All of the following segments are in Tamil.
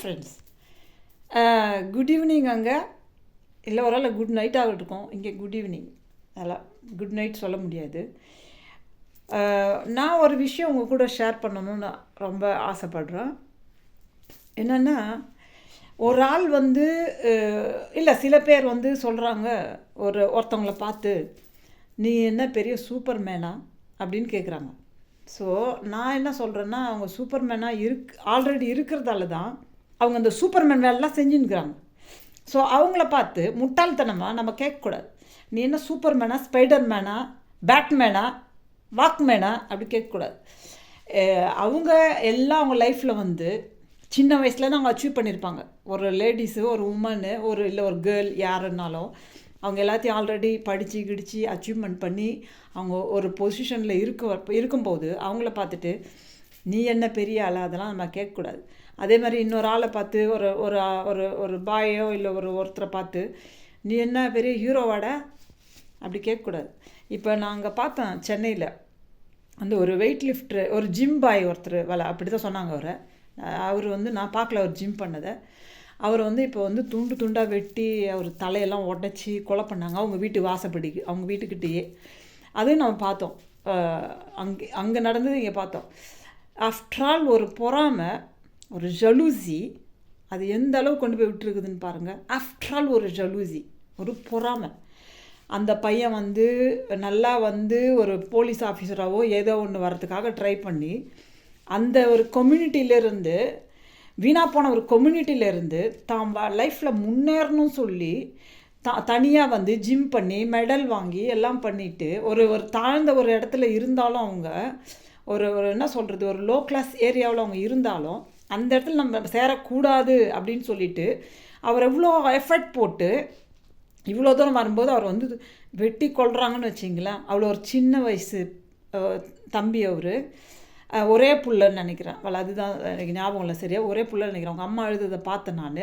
Friends, good evening. அங்கே இல்லை ஒரு ஆள் குட் நைட்டாக இருக்கும், இங்கே குட் ஈவினிங். அதெல்லாம் குட் நைட் சொல்ல முடியாது. நான் ஒரு விஷயம் உங்கள் கூட ஷேர் பண்ணணும்னு ரொம்ப ஆசைப்படுறேன். என்னென்னா, ஒரு ஆள் வந்து இல்லை சில பேர் வந்து சொல்கிறாங்க, ஒருத்தவங்கள பார்த்து நீ என்ன பெரிய சூப்பர்மேனா அப்படின்னு கேட்குறாங்க. ஸோ நான் என்ன சொல்கிறேன்னா, அவங்க சூப்பர்மேனாக ஆல்ரெடி இருக்கிறதால தான் அவங்க அந்த சூப்பர்மேன் வேலைலாம் செஞ்சுன்னுக்குறாங்க. ஸோ அவங்கள பார்த்து முட்டாள்தனமாக நம்ம கேட்கக்கூடாது. நீ என்ன சூப்பர்மேனா, ஸ்பைடர்மேனா, பேட்மேனா, வாக்மேனா அப்படி கேட்கக்கூடாது. அவங்க எல்லாம் அவங்க லைஃப்பில் வந்து சின்ன வயசுலேருந்து அவங்க அச்சீவ் பண்ணியிருப்பாங்க. ஒரு லேடிஸு, ஒரு உமனு, இல்லை ஒரு கேர்ள் யாருன்னாலும் அவங்க எல்லாத்தையும் ஆல்ரெடி படித்து கிடிச்சு அச்சீவ்மெண்ட் பண்ணி அவங்க ஒரு பொசிஷனில் இருக்கும்போது அவங்கள பார்த்துட்டு நீ என்ன பெரிய ஆளா அதெல்லாம் நம்ம கேட்கக்கூடாது. அதே மாதிரி இன்னொரு ஆளை பார்த்து ஒரு ஒரு ஒரு ஒரு பாயோ இல்லை ஒருத்தரை பார்த்து நீ என்ன பெரிய ஹீரோவாடா அப்படி கேட்கக்கூடாது. இப்போ நாங்கள் பார்த்தோம் சென்னையில் அந்த ஒரு வெயிட் லிஃப்டரு, ஒரு ஜிம் பாய் ஒருத்தர் அப்படி தான் சொன்னாங்க. அவர் வந்து நான் பார்க்கல அவர் ஜிம் பண்ணதை. அவர் வந்து இப்போ வந்து துண்டு துண்டாக வெட்டி அவர் தலையெல்லாம் உடச்சி கொலை பண்ணாங்க அவங்க வீட்டு வாசப்படிக்கு, அவங்க வீட்டுக்கிட்டேயே. அதையும் நம்ம பார்த்தோம். அங்கே நடந்தது இங்கே பார்த்தோம். ஆஃப்டர் ஆல் ஒரு பொறாமை, ஒரு ஜலூசி, அது எந்த அளவு கொண்டு போய் விட்டுருக்குதுன்னு பாருங்கள். ஆஃப்டர் ஆல் ஒரு ஜலூசி, ஒரு பொறாமை. அந்த பையன் வந்து நல்லா வந்து ஒரு போலீஸ் ஆஃபீஸராகவோ ஏதோ ஒன்று வரதுக்காக ட்ரை பண்ணி அந்த ஒரு கம்யூனிட்டியிலேருந்து வீணாக போன ஒரு கம்யூனிட்டியிலேருந்து தான் லைஃப்பில் முன்னேறணும்னு சொல்லி தனியாக வந்து ஜிம் பண்ணி மெடல் வாங்கி எல்லாம் பண்ணிவிட்டு ஒரு தாழ்ந்த ஒரு இடத்துல இருந்தாலும் அவங்க ஒரு என்ன சொல்கிறது, ஒரு லோ கிளாஸ் ஏரியாவில் அவங்க இருந்தாலும் அந்த இடத்துல நம்ம சேரக்கூடாது அப்படின்னு சொல்லிட்டு அவர் எவ்வளோ எஃபர்ட் போட்டு இவ்வளோ தூரம் வரும்போது அவர் வந்து வெட்டி கொள்கிறாங்கன்னு வச்சிங்களேன். அவ்வளோ ஒரு சின்ன வயசு தம்பி, அவர் ஒரே புள்ளன்னு நினைக்கிறேன். அதுதான் எனக்கு ஞாபகம் இல்லை சரியா, ஒரே புள்ளன்னு நினைக்கிறேன். அவங்க அம்மா எழுதுறதை பார்த்தேன் நான்.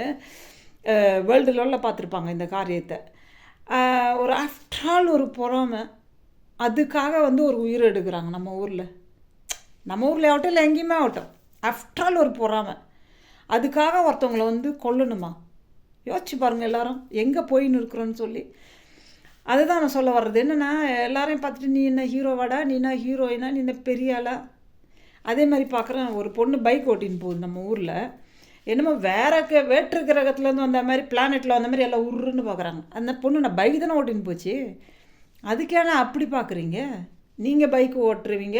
வேர்ல்டு லெவலில் பார்த்துருப்பாங்க இந்த காரியத்தை. ஒரு ஆஃப்டர் ஆல் ஒரு பொறாமை, அதுக்காக வந்து ஒரு உயிர் எடுக்கிறாங்க நம்ம ஊரில் ஆகட்டும் இல்லை எங்கேயுமே ஆகட்டும். ஆஃப்டர் ஆல் ஒரு பொறாமை, அதுக்காக ஒருத்தவங்களை வந்து கொல்லணுமா? யோசிச்சு பாருங்கள் எல்லோரும் எங்கே போயின்னு இருக்கிறோன்னு சொல்லி. அதுதான் நான் சொல்ல வர்றது. என்னென்னா, எல்லாரையும் பார்த்துட்டு நீ என்ன ஹீரோவாடா, நீ என்ன ஹீரோயினா, நீ என்ன பெரிய ஆளா. அதே மாதிரி பார்க்குறேன், ஒரு பொண்ணு பைக் ஓட்டின்னு போகுது நம்ம ஊரில். என்னமோ வேற்று கிரகத்துலேருந்து வந்த மாதிரி, பிளானெட்டில் வந்த மாதிரி எல்லாம் உருன்னு பார்க்குறாங்க. அந்த பொண்ணு நான் பைக் தானே ஓட்டின்னு போச்சு, அதுக்கேனா அப்படி பார்க்குறீங்க? நீங்கள் பைக்கு ஓட்டுருவீங்க,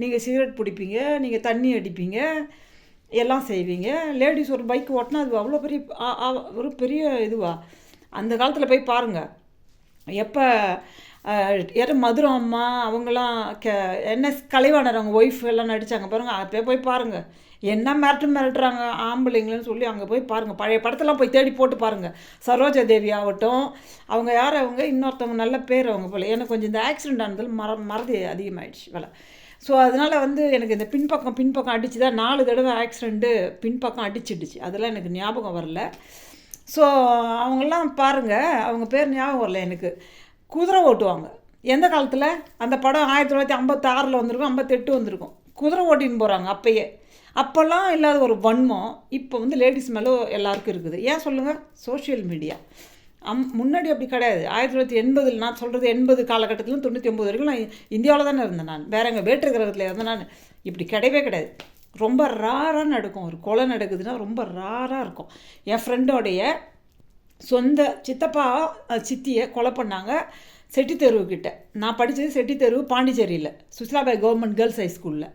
நீங்கள் சிகரெட் பிடிப்பீங்க, நீங்கள் தண்ணி அடிப்பீங்க, எல்லாம் செய்வீங்க. லேடிஸ் ஒரு பைக் ஓட்டினா அது அவ்வளோ பெரிய ஒரு பெரிய இதுவா? அந்த காலத்தில் போய் பாருங்கள். எப்போ யாரும் மதுரம் அம்மா அவங்களாம் என்எஸ் கலைவாணர் அவங்க ஒய்ஃப் எல்லாம் நடித்தாங்க பாருங்கள். அப்போ போய் பாருங்கள் என்ன மிரட்டுறாங்க ஆம்பளைங்களன்னு சொல்லி. அங்கே போய் பாருங்கள், பழைய படத்தெல்லாம் போய் தேடி போட்டு பாருங்கள். சரோஜா தேவி ஆகட்டும், அவங்க யார், அவங்க இன்னொருத்தவங்க நல்ல பேர் அவங்க போல். எனக்கு கொஞ்சம் இந்த ஆக்சிடெண்ட் ஆனதில் மறதி அதிகமாகிடுச்சு ஸோ அதனால் வந்து எனக்கு இந்த பின்பக்கம் அடிச்சு தான் 4 தடவை ஆக்சிடெண்ட்டு பின்பக்கம் அடிச்சிடுச்சு. அதெல்லாம் எனக்கு ஞாபகம் வரல. ஸோ அவங்கெல்லாம் பாருங்கள், அவங்க பேர் ஞாபகம் வரல எனக்கு. குதிரை ஓட்டுவாங்க. எந்த காலத்தில்? அந்த படம் 1956 வந்திருக்கும், 58 வந்திருக்கும். குதிரை ஓட்டின்னு போகிறாங்க. அப்போல்லாம் இல்லாத ஒரு வன்மம் இப்போ வந்து லேடிஸ் மேலே எல்லாருக்கும் இருக்குது. ஏன் சொல்லுங்கள்? Social media. முன்னாடி அப்படி கிடையாது. 1980 நான் சொல்கிறது 80 காலகட்டத்திலும் 99 வரைக்கும் நான் இந்தியாவில் தானே இருந்தேன். நான் வேற எங்கே வேற்று கிரகத்தில் இருந்தேன். நான் இப்படி கிடையவே கிடையாது. ரொம்ப ராராக நடக்கும். ஒரு கொலை நடக்குதுன்னா ரொம்ப ராராக இருக்கும். என் ஃப்ரெண்டோடைய சொந்த சித்தப்பா சித்தியை கொலை பண்ணாங்க செட்டித்தெருவுக்கிட்ட. நான் படித்தது செட்டித்தெருவு பாண்டிச்சேரியில், சுசிலாபாய் கவர்மெண்ட் கேர்ள்ஸ் ஹைஸ்கூலில்.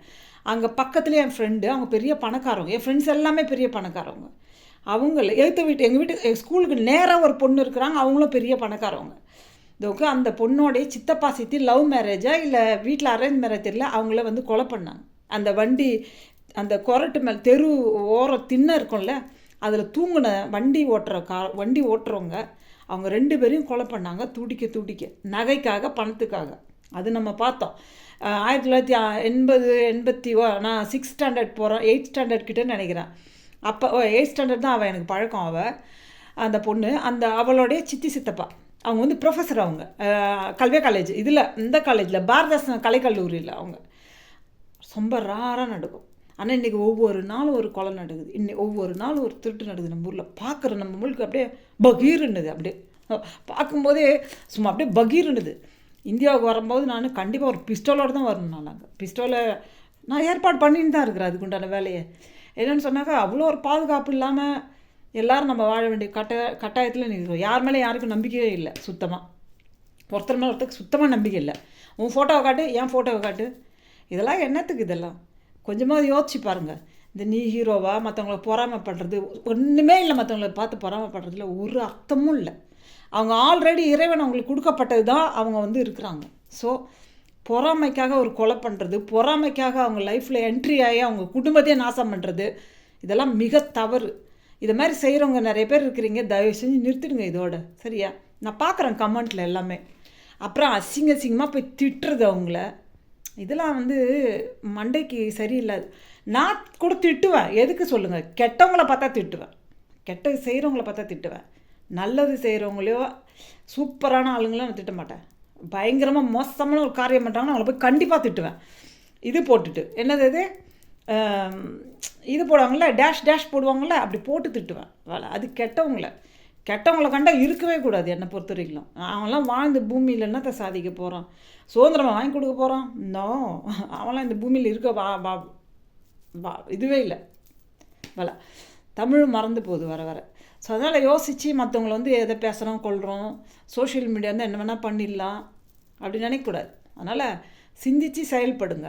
அங்கே பக்கத்துலேயே என் ஃப்ரெண்டு, அவங்க பெரிய பணக்காரவங்க. என் ஃப்ரெண்ட்ஸ் எல்லாமே பெரிய பணக்காரவங்க. அவங்கள எங்கள் வீட்டு ஸ்கூலுக்கு நேராக ஒரு பொண்ணு இருக்கிறாங்க, அவங்களும் பெரிய பணக்காரவங்க. இதோக்கு அந்த பொண்ணோடைய சித்தப்பா சித்தி லவ் மேரேஜா இல்லை வீட்டில் அரேஞ்ச் மேரேஜ் தெரியல, அவங்கள வந்து கொலை பண்ணாங்க. அந்த வண்டி அந்த கொரட்டு மேலே தெரு ஓர திண்ணை இருக்கும்ல, அதில் தூங்கின வண்டி ஓட்டுறவங்க அவங்க 2 பேரையும் கொலை பண்ணாங்க. துடிக்க நகைக்காக, பணத்துக்காக. அது நம்ம பார்த்தோம். 1980 நான் 6th ஸ்டாண்டர்ட் போகிறேன், 8th ஸ்டாண்டர்ட் கிட்டே நினைக்கிறேன். அப்போ 8th ஸ்டாண்டர்ட் தான் அவள் எனக்கு பழக்கம். அந்த பொண்ணு அவளுடைய சித்தப்பா அவங்க வந்து ப்ரொஃபஸர். அவங்க கல்வியா காலேஜ் இந்த காலேஜில் பாரதாசன் கலைக்கல்லூரியில் அவங்க ரொம்ப ராராக நடக்கும். ஆனால் இன்றைக்கி ஒவ்வொரு நாளும் ஒரு கொலை நடக்குது, ஒவ்வொரு நாளும் ஒரு திருட்டு நடக்குது. நம்ம ஊரில் பார்க்குற நம்ம முழுக்க அப்படியே பகீர்னுது. அப்படியே பார்க்கும்போதே சும்மா அப்படியே பகீர்னுது. இந்தியாவுக்கு வரும்போது நான் கண்டிப்பாக ஒரு பிஸ்டோலோடு தான் வரணும். நாங்கள் பிஸ்டோலை நான் ஏற்பாடு பண்ணின்னு தான் இருக்கிறேன் அதுக்குண்டான வேலையை. என்னென்னு சொன்னாக்கா அவ்வளோ ஒரு பாதுகாப்பு இல்லாமல் எல்லோரும் நம்ம வாழ வேண்டிய கட்டாயத்தில் நிற்கிறோம். யார் மேலே யாருக்கும் நம்பிக்கையே இல்லை. சுத்தமாக ஒருத்தர் மேலே ஒருத்தருக்கு சுத்தமாக நம்பிக்கை இல்லை. உன் ஃபோட்டோவை காட்டு, என் ஃபோட்டோவை காட்டு, இதெல்லாம் என்னத்துக்கு? இதெல்லாம் கொஞ்சமாக யோசிச்சு பாருங்கள். இந்த நீ ஹீரோவா, மற்றவங்கள பொறாமைப்படுறது ஒன்றுமே இல்லை. மற்றவங்கள பார்த்து பொறாமைப்படுறதுல ஒரு அர்த்தமும் இல்லை. அவங்க ஆல்ரெடி இறைவன் அவங்களுக்கு கொடுக்கப்பட்டது தான் அவங்க வந்து இருக்கிறாங்க. ஸோ பொறாமைக்காக ஒரு கொலை பண்ணுறது, பொறாமைக்காக அவங்க லைஃப்பில் என்ட்ரி ஆகி அவங்க குடும்பத்தையே நாசம் பண்ணுறது, இதெல்லாம் மிக தவறு. இது மாதிரி செய்கிறவங்க நிறைய பேர் இருக்கிறீங்க. தயவு செஞ்சு நிறுத்திடுங்க இதோட, சரியா? நான் பார்க்குறேன் கமெண்ட்டில் எல்லாமே. அப்புறம் அசிங்கமாக போய் திட்டுறது அவங்கள, இதெல்லாம் வந்து மண்டைக்கு சரியில்லாது. நான் கூட திட்டுவேன். எதுக்கு சொல்லுங்கள்? கெட்டவங்கள பார்த்தா திட்டுவேன், கெட்டது செய்கிறவங்கள பார்த்தா திட்டுவேன். நல்லது செய்கிறவங்களையோ சூப்பரான ஆளுங்களாம் நான் திட்ட மாட்டேன். பயங்கரமாக மோசமான ஒரு காரியம் பண்ணுறாங்கன்னா அவங்கள போய் கண்டிப்பாக திட்டுவேன். இது போட்டுட்டு என்னது இது போடுவாங்கள்ல, டேஷ் போடுவாங்கள்ல, அப்படி போட்டு திட்டுவேன். வேலை அது கெட்டவங்கள கண்டால் இருக்கவே கூடாது. என்னை பொறுத்த வரைக்கும் அவன்லாம் வாழ்ந்து பூமியில் என்னத்தை சாதிக்க போகிறான்? சுதந்திரமாக வாங்கி கொடுக்க போகிறான்? நோ, அவன்லாம் இந்த பூமியில் இருக்க இதுவே இல்லை. வேலை தமிழ் மறந்து போகுது வர. ஸோ அதனால் யோசித்து மற்றவங்கள வந்து எதை பேசுகிறோம் கொள்கிறோம், சோஷியல் மீடியா வந்து என்ன வேணால் பண்ணிடலாம் அப்படி நினைக்கக்கூடாது. அதனால் சிந்தித்து செயல்படுங்க.